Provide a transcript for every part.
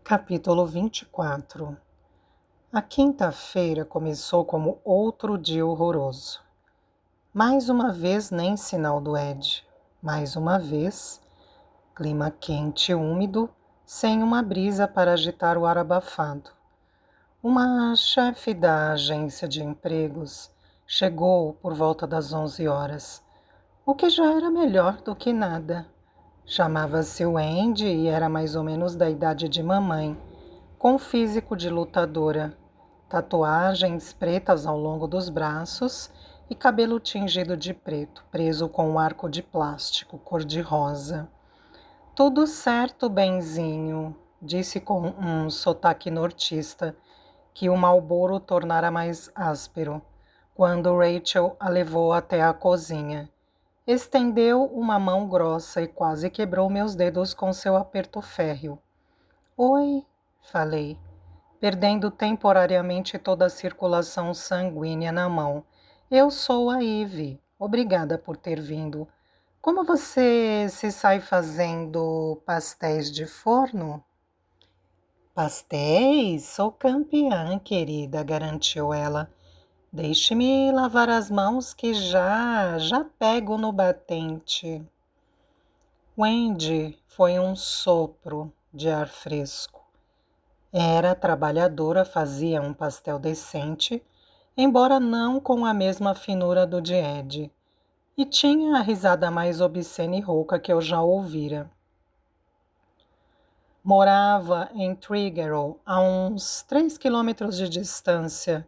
Capítulo 24. A quinta-feira começou como outro dia horroroso. Mais uma vez, nem sinal do Ed. Mais uma vez, clima quente e úmido, sem uma brisa para agitar o ar abafado. Uma chefe da agência de empregos chegou por volta das 11 horas, o que já era melhor do que nada. Chamava-se Wendy e era mais ou menos da idade de mamãe, com físico de lutadora, tatuagens pretas ao longo dos braços e cabelo tingido de preto, preso com um arco de plástico cor-de-rosa. Tudo certo, benzinho, disse com um sotaque nortista, que o Marlboro tornara mais áspero, quando Rachel a levou até a cozinha. Estendeu uma mão grossa e quase quebrou meus dedos com seu aperto férreo. Oi, falei, perdendo temporariamente toda a circulação sanguínea na mão. Eu sou a Ivy. Obrigada por ter vindo. Como você se sai fazendo pastéis de forno? Pastéis? Sou campeã, querida, garantiu ela. Deixe-me lavar as mãos que já pego no batente. Wendy foi um sopro de ar fresco. Era trabalhadora, fazia um pastel decente, embora não com a mesma finura do de Ed, e tinha a risada mais obscena e rouca que eu já ouvira. Morava em Triggerol, a uns 3 quilômetros de distância,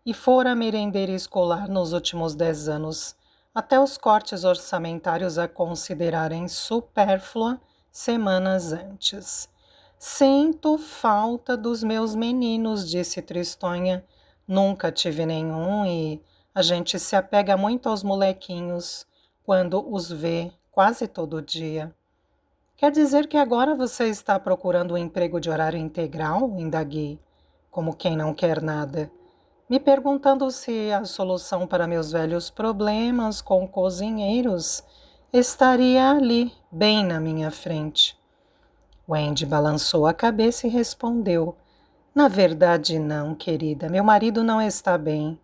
e fora merendeira escolar nos últimos 10 anos, até os cortes orçamentários a considerarem supérflua semanas antes. Sinto falta dos meus meninos, disse Tristonha. Nunca tive nenhum e a gente se apega muito aos molequinhos quando os vê quase todo dia. Quer dizer que agora você está procurando um emprego de horário integral? Indaguei, como quem não quer nada, me perguntando se a solução para meus velhos problemas com cozinheiros estaria ali, bem na minha frente. Wendy balançou a cabeça e respondeu, na verdade não, querida, meu marido não está bem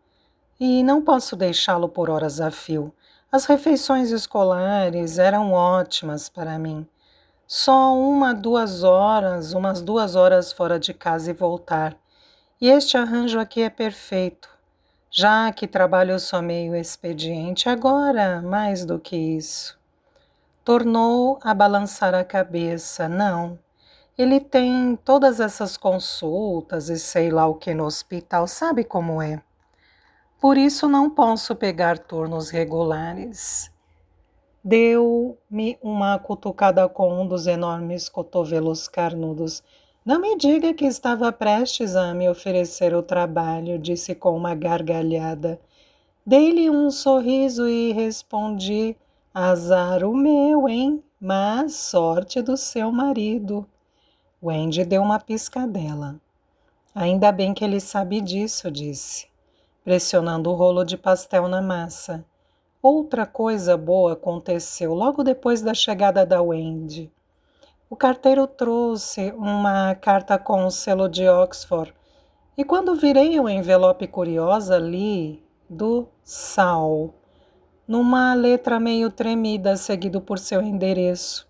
e não posso deixá-lo por horas a fio. As refeições escolares eram ótimas para mim. Só umas 2 horas fora de casa e voltar. E este arranjo aqui é perfeito. Já que trabalho só meio expediente, agora mais do que isso. Tornou a balançar a cabeça. Não, ele tem todas essas consultas e sei lá o que no hospital, sabe como é. Por isso não posso pegar turnos regulares. Deu-me uma cutucada com um dos enormes cotovelos carnudos. Não me diga que estava prestes a me oferecer o trabalho, disse com uma gargalhada. Dei-lhe um sorriso e respondi, azar o meu, hein? Mas sorte do seu marido. Wendy deu uma piscadela. Ainda bem que ele sabe disso, disse, pressionando o rolo de pastel na massa. Outra coisa boa aconteceu logo depois da chegada da Wendy. O carteiro trouxe uma carta com o selo de Oxford e quando virei o envelope curiosa li do Sal, numa letra meio tremida, seguido por seu endereço.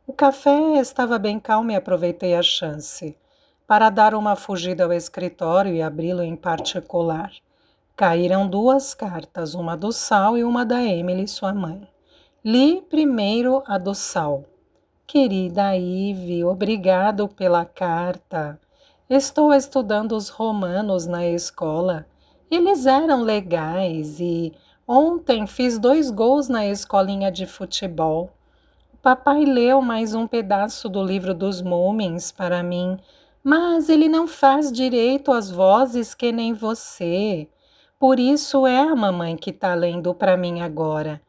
O café estava bem calmo e aproveitei a chance para dar uma fugida ao escritório e abri-lo em particular. Caíram 2 cartas, uma do Sal e uma da Emily, sua mãe. Li primeiro a do Sal. Querida Ivy, obrigado pela carta. Estou estudando os romanos na escola. Eles eram legais e ontem fiz 2 gols na escolinha de futebol. O papai leu mais um pedaço do livro dos Múmins para mim, mas ele não faz direito às vozes que nem você. Por isso é a mamãe que está lendo para mim agora.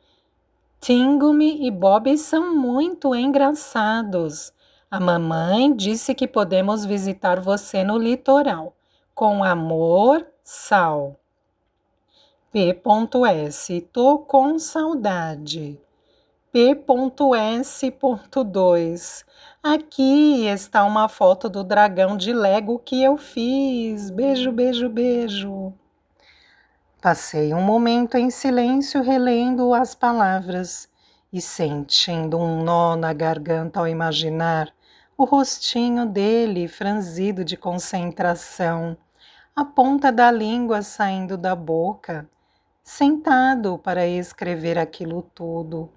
Tingumi e Bob são muito engraçados. A mamãe disse que podemos visitar você no litoral. Com amor, Sal. P.S. Tô com saudade. P.S.2. Aqui está uma foto do dragão de Lego que eu fiz. Beijo, beijo, beijo. Passei um momento em silêncio relendo as palavras e sentindo um nó na garganta ao imaginar o rostinho dele franzido de concentração, a ponta da língua saindo da boca, sentado para escrever aquilo tudo.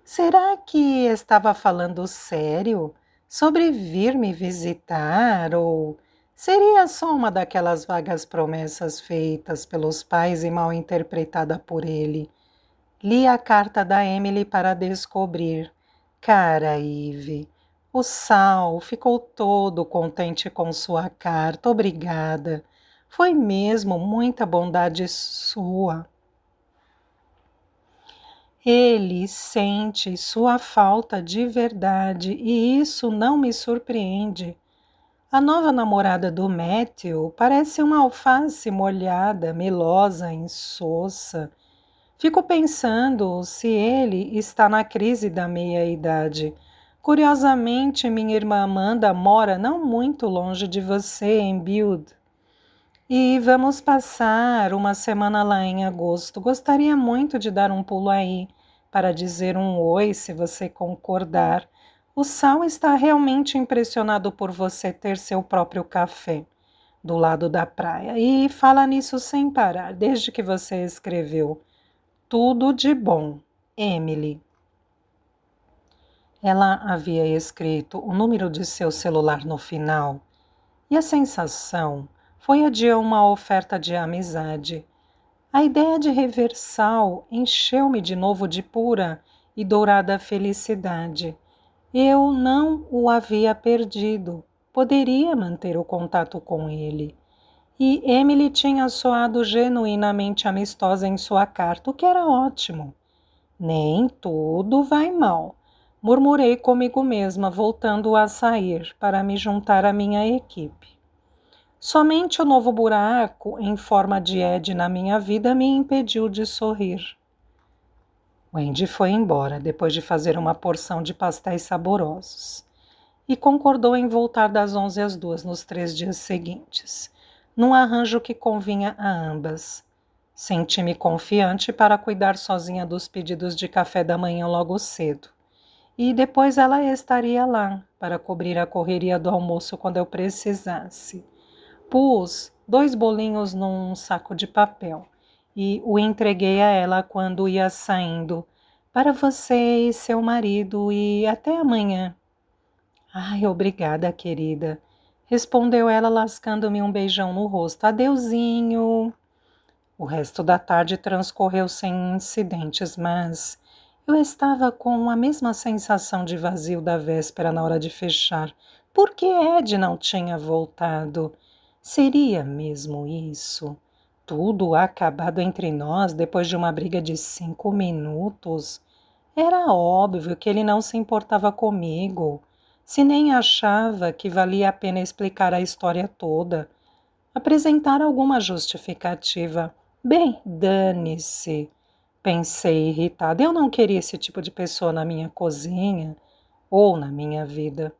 Será que estava falando sério sobre vir me visitar ou seria só uma daquelas vagas promessas feitas pelos pais e mal interpretada por ele? Li a carta da Emily para descobrir. Cara, Ive, o Sal ficou todo contente com sua carta. Obrigada. Foi mesmo muita bondade sua. Ele sente sua falta de verdade e isso não me surpreende. A nova namorada do Matthew parece uma alface molhada, melosa, insossa. Fico pensando se ele está na crise da meia-idade. Curiosamente, minha irmã Amanda mora não muito longe de você, em Build. E vamos passar uma semana lá em agosto. Gostaria muito de dar um pulo aí para dizer um oi, se você concordar. O Sal está realmente impressionado por você ter seu próprio café do lado da praia e fala nisso sem parar, desde que você escreveu. Tudo de bom, Emily. Ela havia escrito o número de seu celular no final e a sensação foi a de uma oferta de amizade. A ideia de reversal encheu-me de novo de pura e dourada felicidade. Eu não o havia perdido, poderia manter o contato com ele. E Emily tinha soado genuinamente amistosa em sua carta, o que era ótimo. Nem tudo vai mal, murmurei comigo mesma, voltando a sair para me juntar à minha equipe. Somente o novo buraco em forma de Ed na minha vida me impediu de sorrir. Wendy foi embora depois de fazer uma porção de pastéis saborosos e concordou em voltar das 11 às 2 nos 3 dias seguintes, num arranjo que convinha a ambas. Senti-me confiante para cuidar sozinha dos pedidos de café da manhã logo cedo. E depois ela estaria lá para cobrir a correria do almoço quando eu precisasse. Pus 2 bolinhos num saco de papel e o entreguei a ela quando ia saindo. Para você e seu marido e até amanhã. Ai, obrigada, querida, respondeu ela lascando-me um beijão no rosto. Adeuzinho. O resto da tarde transcorreu sem incidentes, mas eu estava com a mesma sensação de vazio da véspera na hora de fechar. Por que Ed não tinha voltado? Seria mesmo isso? Tudo acabado entre nós depois de uma briga de 5 minutos? Era óbvio que ele não se importava comigo, se nem achava que valia a pena explicar a história toda, apresentar alguma justificativa. Bem, dane-se, pensei irritada. Eu não queria esse tipo de pessoa na minha cozinha ou na minha vida.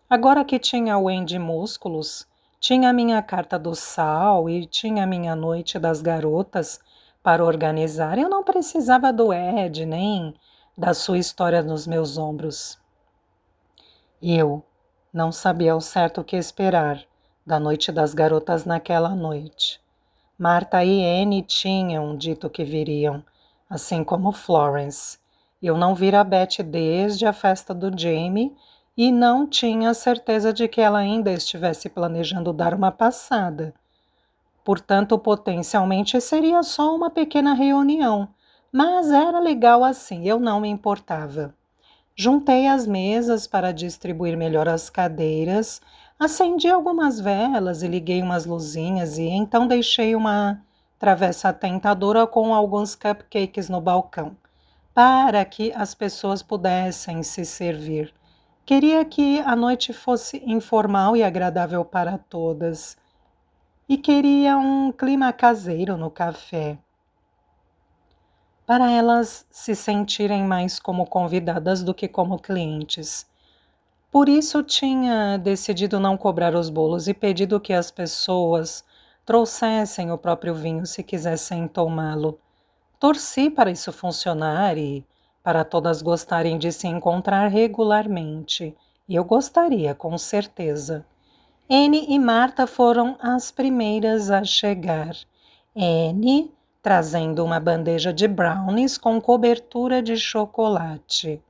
Agora que tinha o Wendy Músculos, tinha a minha carta do Sal e tinha a minha noite das garotas para organizar, eu não precisava do Ed nem da sua história nos meus ombros. Eu não sabia ao certo o que esperar da noite das garotas naquela noite. Marta e Anne tinham dito que viriam, assim como Florence. Eu não vira Beth desde a festa do Jamie e não tinha certeza de que ela ainda estivesse planejando dar uma passada. Portanto, potencialmente seria só uma pequena reunião, mas era legal assim, eu não me importava. Juntei as mesas para distribuir melhor as cadeiras, acendi algumas velas e liguei umas luzinhas e então deixei uma travessa tentadora com alguns cupcakes no balcão, para que as pessoas pudessem se servir. Queria que a noite fosse informal e agradável para todas. E queria um clima caseiro no café. para elas se sentirem mais como convidadas do que como clientes. Por isso tinha decidido não cobrar os bolos e pedido que as pessoas trouxessem o próprio vinho se quisessem tomá-lo. Torci para isso funcionar e para todas gostarem de se encontrar regularmente. E eu gostaria, com certeza. Anne e Marta foram as primeiras a chegar. Anne trazendo uma bandeja de brownies com cobertura de chocolate.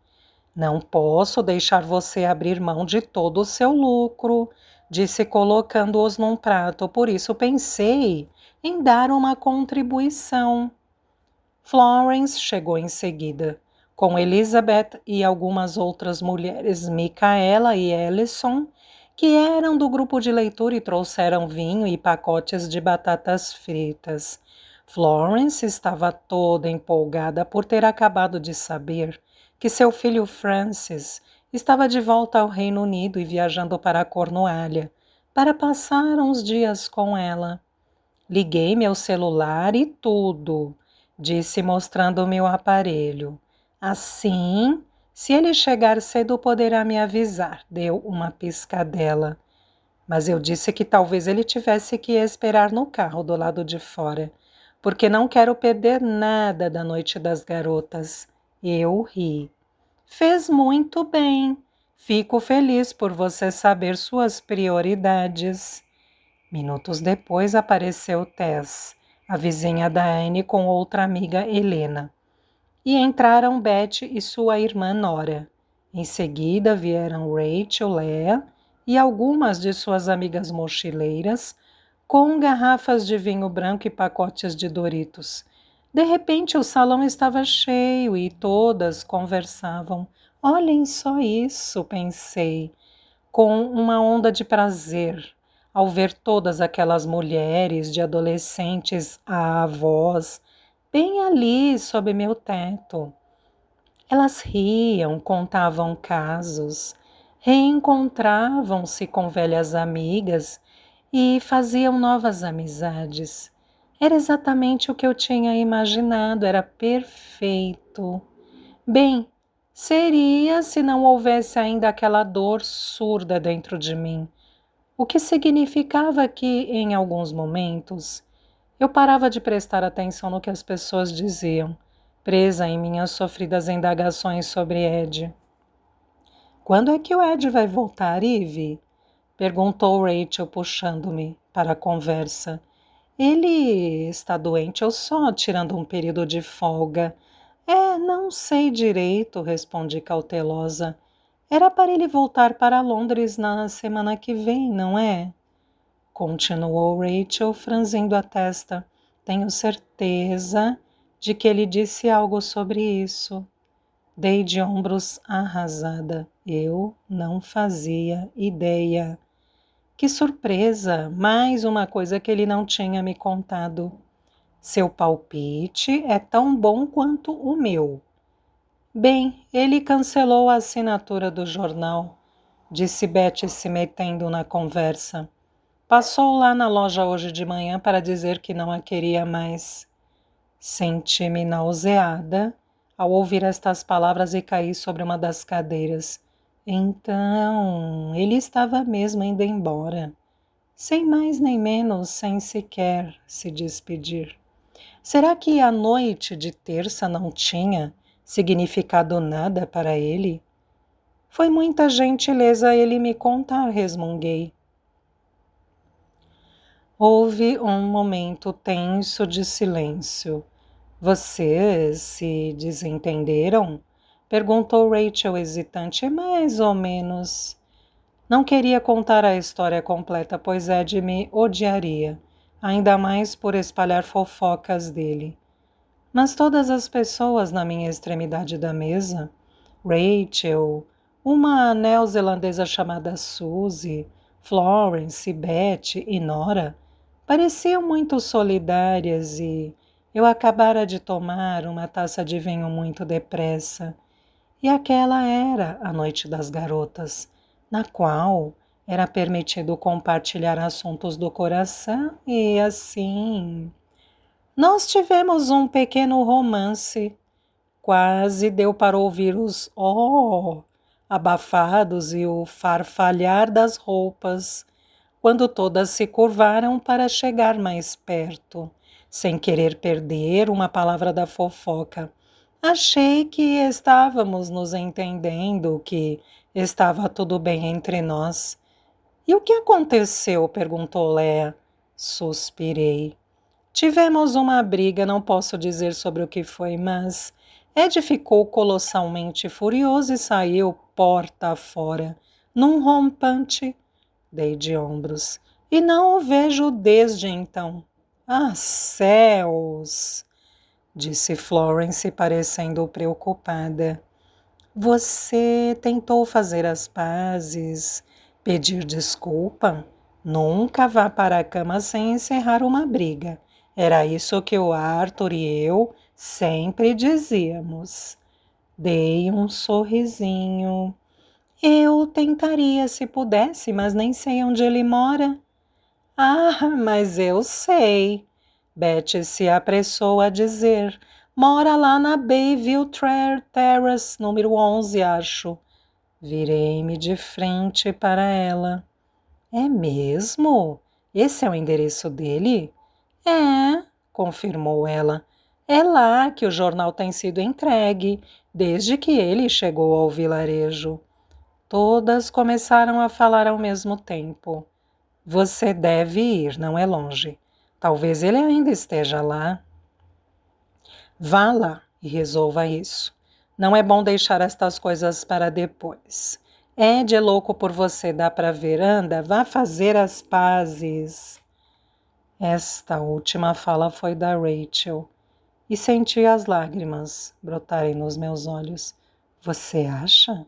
Não posso deixar você abrir mão de todo o seu lucro, disse colocando-os num prato, por isso pensei em dar uma contribuição. Florence chegou em seguida, com Elizabeth e algumas outras mulheres, Micaela e Ellison, que eram do grupo de leitura e trouxeram vinho e pacotes de batatas fritas. Florence estava toda empolgada por ter acabado de saber que seu filho Francis estava de volta ao Reino Unido e viajando para a Cornualha para passar uns dias com ela. Liguei meu celular e tudo, disse mostrando-me o aparelho. Assim, se ele chegar cedo poderá me avisar, deu uma piscadela. Mas eu disse que talvez ele tivesse que esperar no carro do lado de fora, porque não quero perder nada da noite das garotas. Eu ri. Fez muito bem. Fico feliz por você saber suas prioridades. Minutos depois apareceu Tess, a vizinha da Anne com outra amiga Helena. E entraram Beth e sua irmã Nora. Em seguida vieram Rachel, Lea e algumas de suas amigas mochileiras com garrafas de vinho branco e pacotes de Doritos. De repente o salão estava cheio e todas conversavam. Olhem só isso, pensei, com uma onda de prazer, ao ver todas aquelas mulheres, de adolescentes a avós, bem ali sob meu teto. Elas riam, contavam casos, reencontravam-se com velhas amigas e faziam novas amizades. Era exatamente o que eu tinha imaginado, era perfeito. Bem, seria se não houvesse ainda aquela dor surda dentro de mim, o que significava que, em alguns momentos, eu parava de prestar atenção no que as pessoas diziam, presa em minhas sofridas indagações sobre Ed. Quando é que o Ed vai voltar, Ivy? Perguntou Rachel, puxando-me para a conversa. Ele está doente ou só tirando um período de folga? Não sei direito, respondi cautelosa. Era para ele voltar para Londres na semana que vem, não é? Continuou Rachel, franzindo a testa. Tenho certeza de que ele disse algo sobre isso. Dei de ombros arrasada. Eu não fazia ideia. Que surpresa! Mais uma coisa que ele não tinha me contado. Seu palpite é tão bom quanto o meu. Bem, ele cancelou a assinatura do jornal, disse Betty se metendo na conversa. Passou lá na loja hoje de manhã para dizer que não a queria mais. Senti-me nauseada ao ouvir estas palavras e caí sobre uma das cadeiras. Então, ele estava mesmo indo embora, sem mais nem menos, sem sequer se despedir. Será que a noite de terça não tinha significado nada para ele? Foi muita gentileza ele me contar, resmunguei. Houve um momento tenso de silêncio. Vocês se desentenderam? Perguntou Rachel hesitante. Mais ou menos. Não queria contar a história completa, pois Ed me odiaria, ainda mais por espalhar fofocas dele. Mas todas as pessoas na minha extremidade da mesa, Rachel, uma neozelandesa chamada Suzy, Florence, Beth e Nora, pareciam muito solidárias e eu acabara de tomar uma taça de vinho muito depressa. E aquela era a noite das garotas, na qual era permitido compartilhar assuntos do coração e assim... Nós tivemos um pequeno romance. Quase deu para ouvir os "oh" abafados e o farfalhar das roupas, quando todas se curvaram para chegar mais perto, sem querer perder uma palavra da fofoca. Achei que estávamos nos entendendo, que estava tudo bem entre nós. E o que aconteceu? Perguntou Léa. Suspirei. Tivemos uma briga, não posso dizer sobre o que foi, mas Ed ficou colossalmente furioso e saiu porta fora, num rompante. Dei de ombros. E não o vejo desde então. Ah, céus! Disse Florence, parecendo preocupada. Você tentou fazer as pazes, pedir desculpa? Nunca vá para a cama sem encerrar uma briga. Era isso que o Arthur e eu sempre dizíamos. Dei um sorrisinho. Eu tentaria se pudesse, mas nem sei onde ele mora. Ah, mas eu sei. Betty se apressou a dizer. Mora lá na Bayview Terrace, número 11, acho. Virei-me de frente para ela. É mesmo? Esse é o endereço dele? É, confirmou ela. É lá que o jornal tem sido entregue, desde que ele chegou ao vilarejo. Todas começaram a falar ao mesmo tempo. Você deve ir, não é longe. Talvez ele ainda esteja lá. Vá lá e resolva isso. Não é bom deixar estas coisas para depois. Ed é louco por você, dá para ver. Anda, vá fazer as pazes. Esta última fala foi da Rachel e senti as lágrimas brotarem nos meus olhos. Você acha?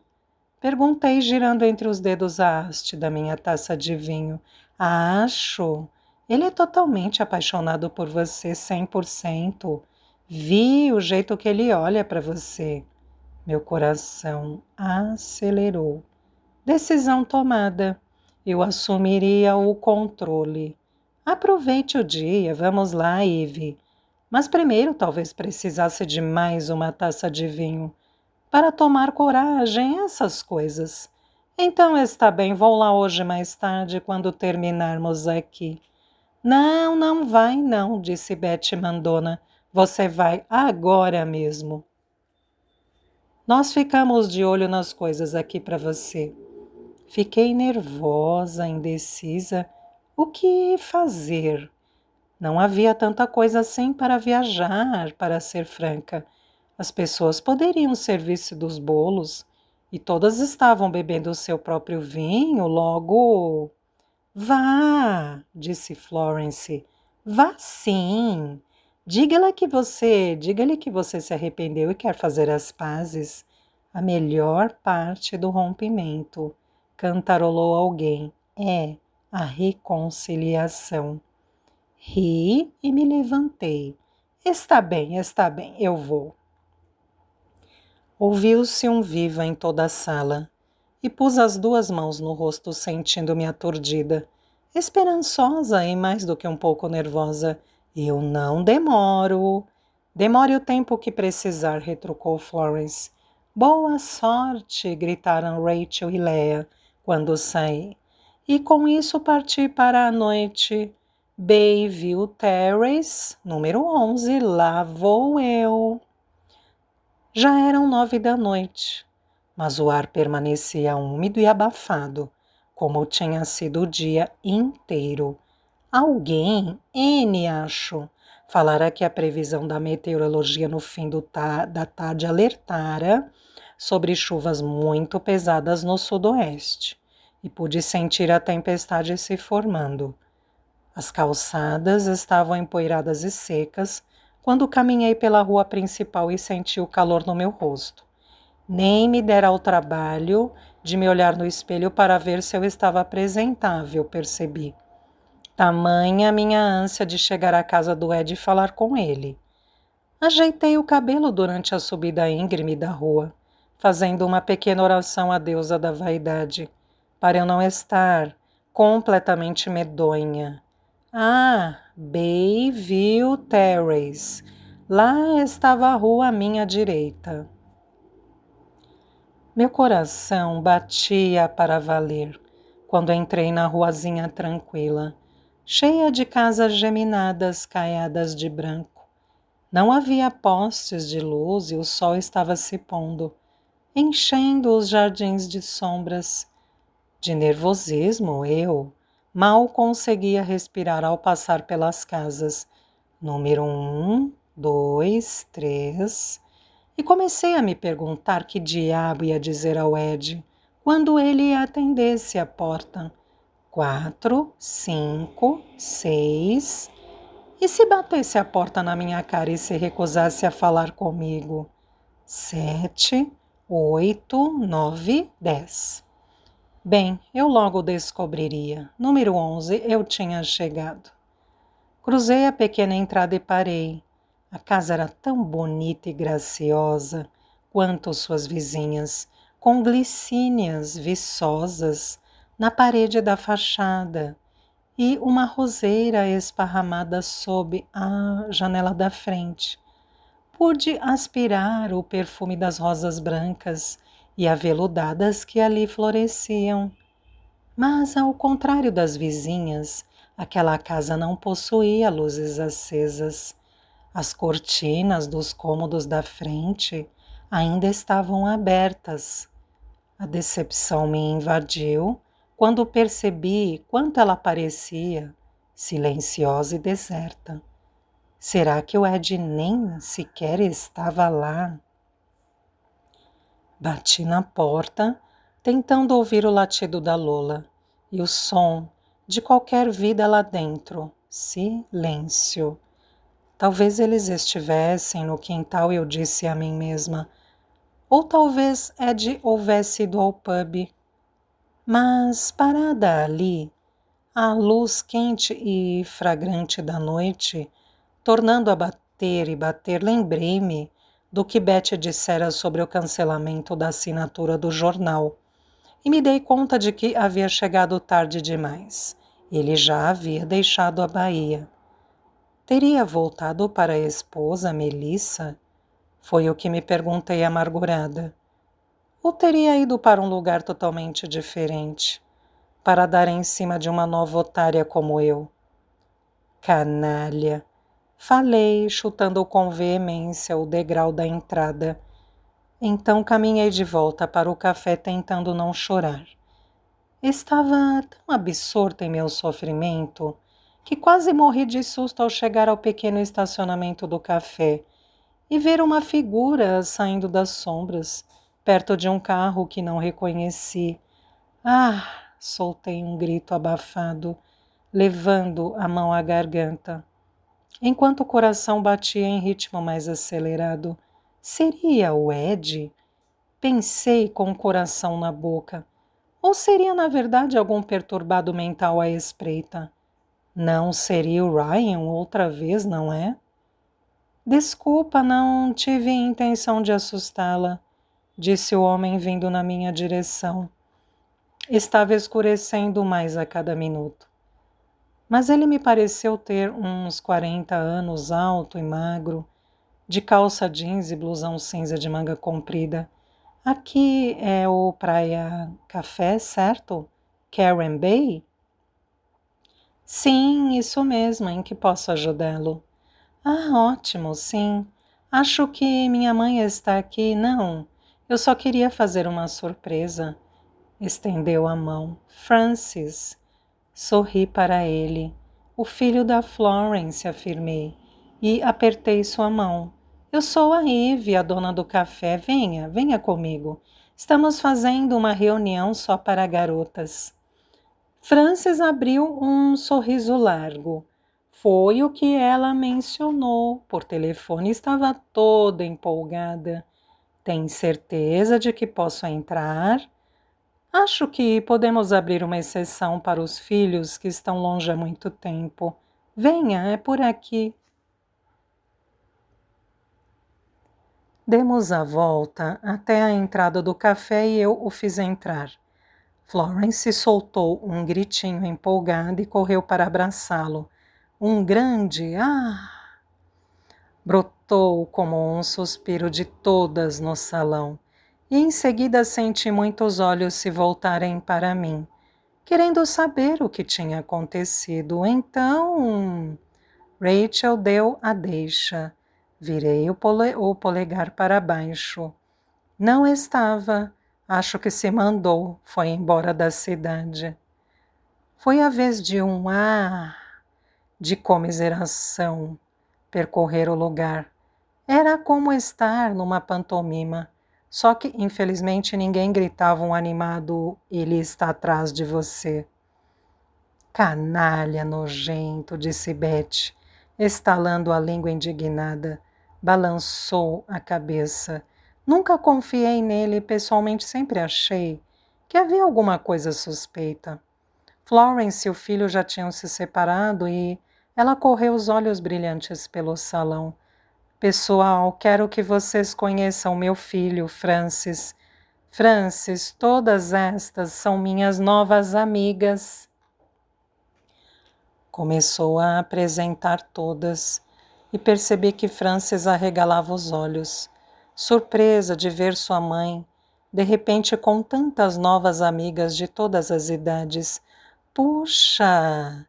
Perguntei, girando entre os dedos a haste da minha taça de vinho. Acho. Ele é totalmente apaixonado por você, 100%. Vi o jeito que ele olha para você. Meu coração acelerou. Decisão tomada. Eu assumiria o controle. Aproveite o dia, vamos lá, Ivy. Mas primeiro talvez precisasse de mais uma taça de vinho. Para tomar coragem, essas coisas. Então está bem, vou lá hoje mais tarde, quando terminarmos aqui. Não, não vai não, disse Betty Mandona. Você vai agora mesmo. Nós ficamos de olho nas coisas aqui para você. Fiquei nervosa, indecisa. O que fazer? Não havia tanta coisa assim para viajar, para ser franca. As pessoas poderiam servir-se dos bolos e todas estavam bebendo o seu próprio vinho, logo. Vá, disse Florence. Vá sim. Diga-lhe que você se arrependeu e quer fazer as pazes. A melhor parte do rompimento, cantarolou alguém, é a reconciliação. Ri e me levantei. Está bem, eu vou. Ouviu-se um viva em toda a sala e pus as duas mãos no rosto, sentindo-me aturdida, esperançosa e mais do que um pouco nervosa. Eu não demoro. Demore o tempo que precisar, retrucou Florence. Boa sorte, gritaram Rachel e Leah quando saí. E com isso parti para a noite. Bayview Terrace, número 11, lá vou eu. Já eram 9 da noite, mas o ar permanecia úmido e abafado, como tinha sido o dia inteiro. Alguém, acho, falara que a previsão da meteorologia no fim da tarde alertara sobre chuvas muito pesadas no sudoeste, e pude sentir a tempestade se formando. As calçadas estavam empoeiradas e secas quando caminhei pela rua principal e senti o calor no meu rosto. Nem me dera ao trabalho de me olhar no espelho para ver se eu estava apresentável, percebi. Tamanha minha ânsia de chegar à casa do Ed e falar com ele. Ajeitei o cabelo durante a subida íngreme da rua, fazendo uma pequena oração à deusa da vaidade, para eu não estar completamente medonha. Ah, Bayview Terrace. Lá estava a rua à minha direita. Meu coração batia para valer quando entrei na ruazinha tranquila, cheia de casas geminadas caiadas de branco. Não havia postes de luz e o sol estava se pondo, enchendo os jardins de sombras. De nervosismo, eu mal conseguia respirar ao passar pelas casas. Número 1, 2, 3. E comecei a me perguntar que diabo ia dizer ao Ed quando ele atendesse a porta. 4, 5, 6. E se batesse a porta na minha cara e se recusasse a falar comigo? 7, 8, 9, 10. Bem, eu logo descobriria. Número 11, eu tinha chegado. Cruzei a pequena entrada e parei. A casa era tão bonita e graciosa quanto suas vizinhas, com glicínias viçosas na parede da fachada e uma roseira esparramada sob a janela da frente. Pude aspirar o perfume das rosas brancas e aveludadas que ali floresciam. Mas, ao contrário das vizinhas, aquela casa não possuía luzes acesas. As cortinas dos cômodos da frente ainda estavam abertas. A decepção me invadiu quando percebi quanto ela parecia silenciosa e deserta. Será que o Ed nem sequer estava lá? Bati na porta, tentando ouvir o latido da Lola e o som de qualquer vida lá dentro. Silêncio. Talvez eles estivessem no quintal, eu disse a mim mesma. Ou talvez Ed houvesse ido ao pub. Mas, parada ali, a luz quente e fragrante da noite, tornando a bater e bater, lembrei-me do que Betty dissera sobre o cancelamento da assinatura do jornal e me dei conta de que havia chegado tarde demais. Ele já havia deixado a Bahia. Teria voltado para a esposa, Melissa? Foi o que me perguntei amargurada. Ou teria ido para um lugar totalmente diferente, para dar em cima de uma nova otária como eu? Canalha! Falei, chutando com veemência o degrau da entrada. Então caminhei de volta para o café tentando não chorar. Estava tão absorta em meu sofrimento que quase morri de susto ao chegar ao pequeno estacionamento do café e ver uma figura saindo das sombras, perto de um carro que não reconheci. Ah! Soltei um grito abafado, levando a mão à garganta. Enquanto o coração batia em ritmo mais acelerado, seria o Ed? Pensei com o coração na boca. Ou seria, na verdade, algum perturbado mental à espreita? Não seria o Ryan outra vez, não é? Desculpa, não tive intenção de assustá-la, disse o homem vindo na minha direção. Estava escurecendo mais a cada minuto. Mas ele me pareceu ter uns 40 anos, alto e magro, de calça jeans e blusão cinza de manga comprida. Aqui é o Praia Café, certo? Karen Bay? Sim, isso mesmo, em que posso ajudá-lo? Ah, ótimo, sim. Acho que minha mãe está aqui. Não, eu só queria fazer uma surpresa. Estendeu a mão. Francis. Sorri para ele. O filho da Florence, afirmei, e apertei sua mão. Eu sou a Eve, a dona do café. Venha, venha comigo. Estamos fazendo uma reunião só para garotas. Frances abriu um sorriso largo. Foi o que ela mencionou. Por telefone estava toda empolgada. Tem certeza de que posso entrar? Acho que podemos abrir uma exceção para os filhos que estão longe há muito tempo. Venha, é por aqui. Demos a volta até a entrada do café e eu o fiz entrar. Florence soltou um gritinho empolgado e correu para abraçá-lo, Um grande brotou como um suspiro de todas no salão, e em seguida senti muitos olhos se voltarem para mim, querendo saber o que tinha acontecido. Então, Rachel deu a deixa. Virei o polegar para baixo. Não estava. Acho que se mandou. Foi embora da cidade. Foi a vez de um de comiseração percorrer o lugar. Era como estar numa pantomima. Só que, infelizmente, ninguém gritava um animado: "Ele está atrás de você." Canalha nojento, disse Betty, estalando a língua indignada. Balançou a cabeça. Nunca confiei nele e pessoalmente sempre achei que havia alguma coisa suspeita. Florence e o filho já tinham se separado e ela correu os olhos brilhantes pelo salão. Pessoal, quero que vocês conheçam meu filho, Francis. Francis, todas estas são minhas novas amigas. Começou a apresentar todas e percebi que Francis arregalava os olhos, surpresa de ver sua mãe, de repente com tantas novas amigas de todas as idades. Puxa!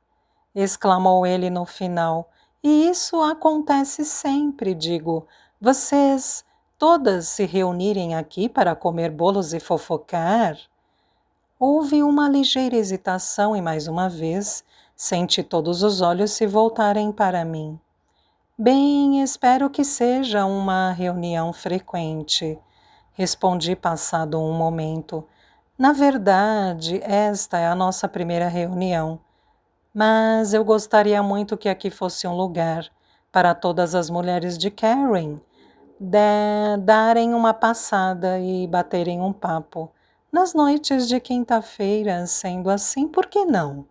Exclamou ele no final. E isso acontece sempre, digo. Vocês todas se reunirem aqui para comer bolos e fofocar? Houve uma ligeira hesitação e, mais uma vez, senti todos os olhos se voltarem para mim. Bem, espero que seja uma reunião frequente, respondi passado um momento. Na verdade, esta é a nossa primeira reunião. Mas eu gostaria muito que aqui fosse um lugar para todas as mulheres de Karen darem uma passada e baterem um papo nas noites de quinta-feira. Sendo assim, por que não?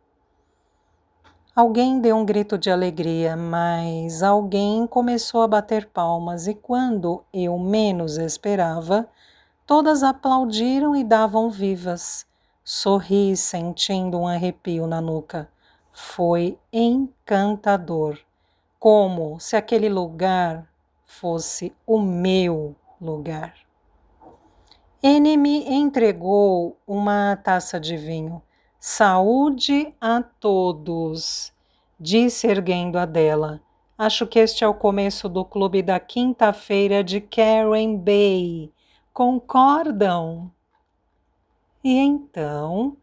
Alguém deu um grito de alegria, mas alguém começou a bater palmas e quando eu menos esperava, todas aplaudiram e davam vivas. Sorri sentindo um arrepio na nuca. Foi encantador, como se aquele lugar fosse o meu lugar. N me entregou uma taça de vinho. Saúde a todos, disse erguendo a dela. Acho que este é o começo do clube da quinta-feira de Karen Bay. Concordam? E então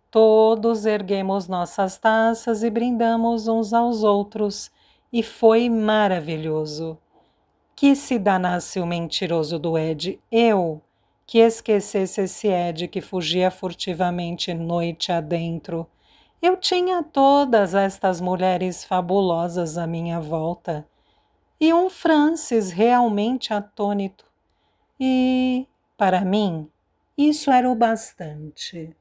todos erguemos nossas taças e brindamos uns aos outros, e foi maravilhoso. Que se danasse o mentiroso do Ed, eu, que esquecesse esse Ed que fugia furtivamente noite adentro. Eu tinha todas estas mulheres fabulosas à minha volta, e um Francis realmente atônito. E, para mim, isso era o bastante.